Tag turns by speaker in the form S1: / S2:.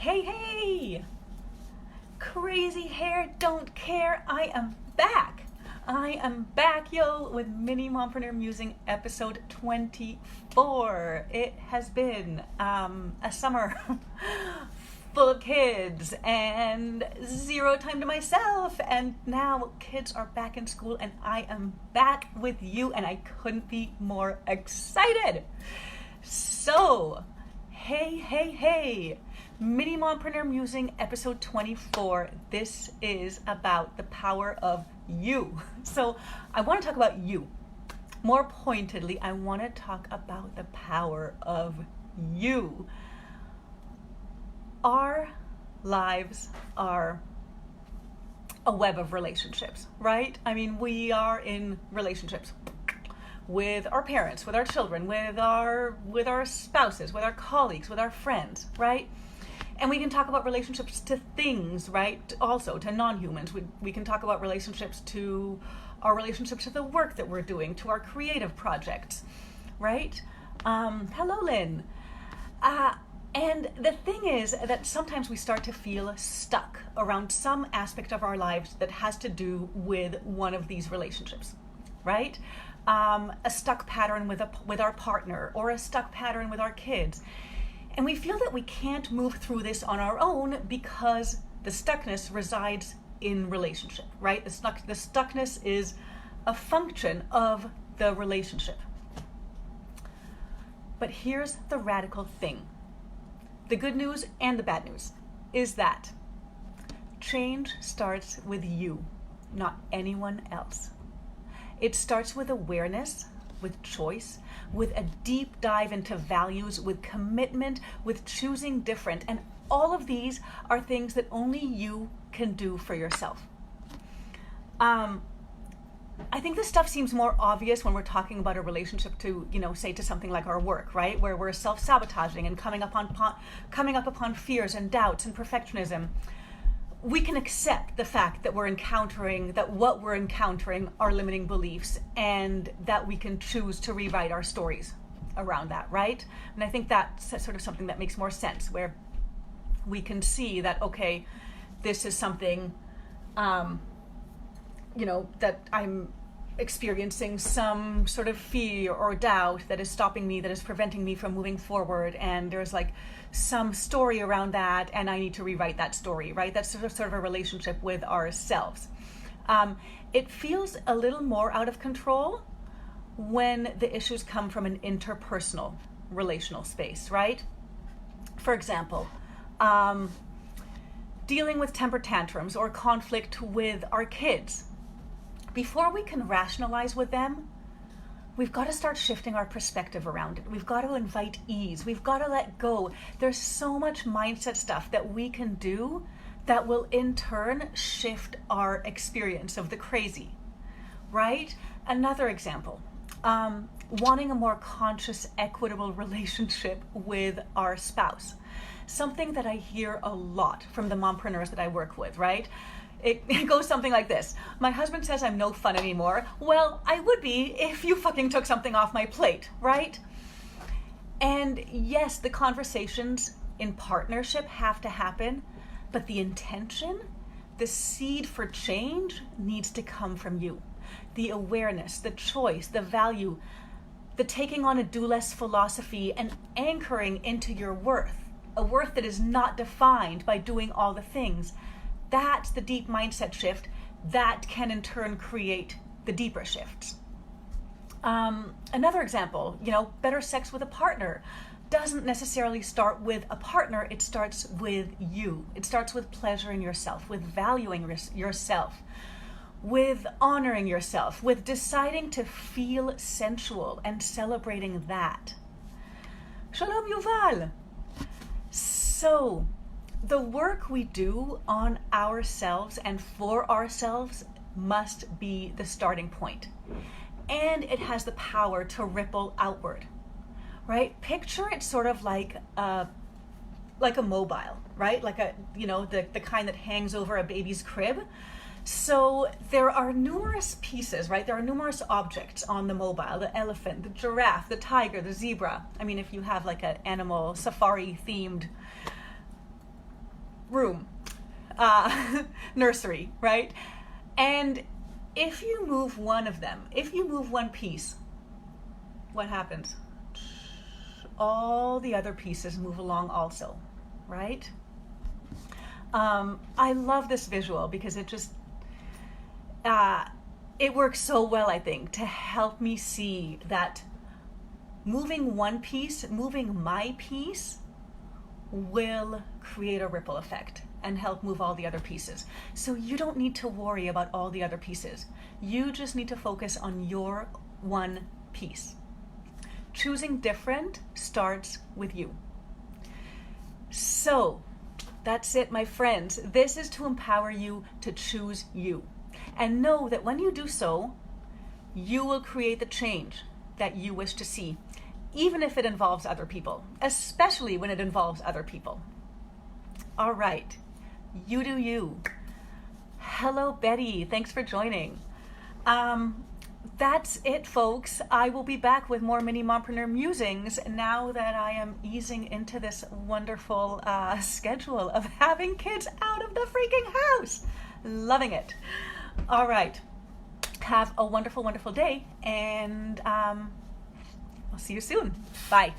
S1: Hey, hey! Crazy hair, don't care. I am back. I am back, yo, with Mini Mompreneur Musing episode 24. It has been a summer full of kids and zero time to myself. And now kids are back in school and I am back with you and I couldn't be more excited. So, hey. Mini Mompreneur Musing episode 24. This is about the power of you. So I want to talk about you. More pointedly, I want to talk about the power of you. Our lives are a web of relationships, right? I mean, we are in relationships with our parents, with our children, with our spouses, with our colleagues, with our friends, right? And we can talk about relationships to things, right? Also to non-humans. We can talk about relationships to our relationships to the work that we're doing, to our creative projects, right? Hello, Lynn. And the thing is that sometimes we start to feel stuck around some aspect of our lives that has to do with one of these relationships, right? A stuck pattern with our partner, or a stuck pattern with our kids. And we feel that we can't move through this on our own because the stuckness resides in relationship, right? The stuckness is a function of the relationship. But here's the radical thing. The good news and the bad news is that change starts with you, not anyone else. It starts with awareness, with choice, with a deep dive into values, with commitment, with choosing different. And all of these are things that only you can do for yourself. I think this stuff seems more obvious when we're talking about a relationship to, say to something like our work, right? Where we're self-sabotaging and coming up upon fears and doubts and perfectionism. We can accept the fact that what we're encountering are limiting beliefs, and that we can choose to rewrite our stories around that, right? And I think that's sort of something that makes more sense, where we can see that, okay, this is something, that I'm experiencing some sort of fear or doubt that is stopping me, that is preventing me from moving forward, and there's like some story around that, and I need to rewrite that story, right? That's sort of a relationship with ourselves. It feels a little more out of control when the issues come from an interpersonal relational space, right? For example, dealing with temper tantrums or conflict with our kids. Before we can rationalize with them, we've got to start shifting our perspective around it. We've got to invite ease. We've got to let go. There's so much mindset stuff that we can do that will in turn shift our experience of the crazy, right? Another example, wanting a more conscious, equitable relationship with our spouse. Something that I hear a lot from the mompreneurs that I work with, right? It goes something like this. My husband says I'm no fun anymore. Well, I would be if you fucking took something off my plate, right? And yes, the conversations in partnership have to happen, but the intention, the seed for change needs to come from you. The awareness, the choice, the value, the taking on a do less philosophy and anchoring into your worth, a worth that is not defined by doing all the things. That's the deep mindset shift that can in turn create the deeper shifts. Another example, better sex with a partner doesn't necessarily start with a partner. It starts with you. It starts with pleasuring yourself, with valuing yourself, with honoring yourself, with deciding to feel sensual and celebrating that. Shalom Yuval. So, the work we do on ourselves and for ourselves must be the starting point. And it has the power to ripple outward, right? Picture it sort of like a mobile, right? Like the kind that hangs over a baby's crib. So there are numerous pieces, right? There are numerous objects on the mobile, the elephant, the giraffe, the tiger, the zebra. I mean, if you have like an animal safari themed room, nursery, right? And if you move one of them, if you move one piece, what happens? All the other pieces move along also, right? I love this visual because it just, it works so well, I think, to help me see that moving one piece, moving my piece, will create a ripple effect and help move all the other pieces. So you don't need to worry about all the other pieces. You just need to focus on your one piece. Choosing different starts with you. So that's it, my friends. This is to empower you to choose you. And know that when you do so, you will create the change that you wish to see, even if it involves other people, especially when it involves other people. All right, you do you. Hello, Betty. Thanks for joining. That's it, folks. I will be back with more mini mompreneur musings now that I am easing into this wonderful schedule of having kids out of the freaking house. Loving it. All right. Have a wonderful, wonderful day, and I'll see you soon. Bye.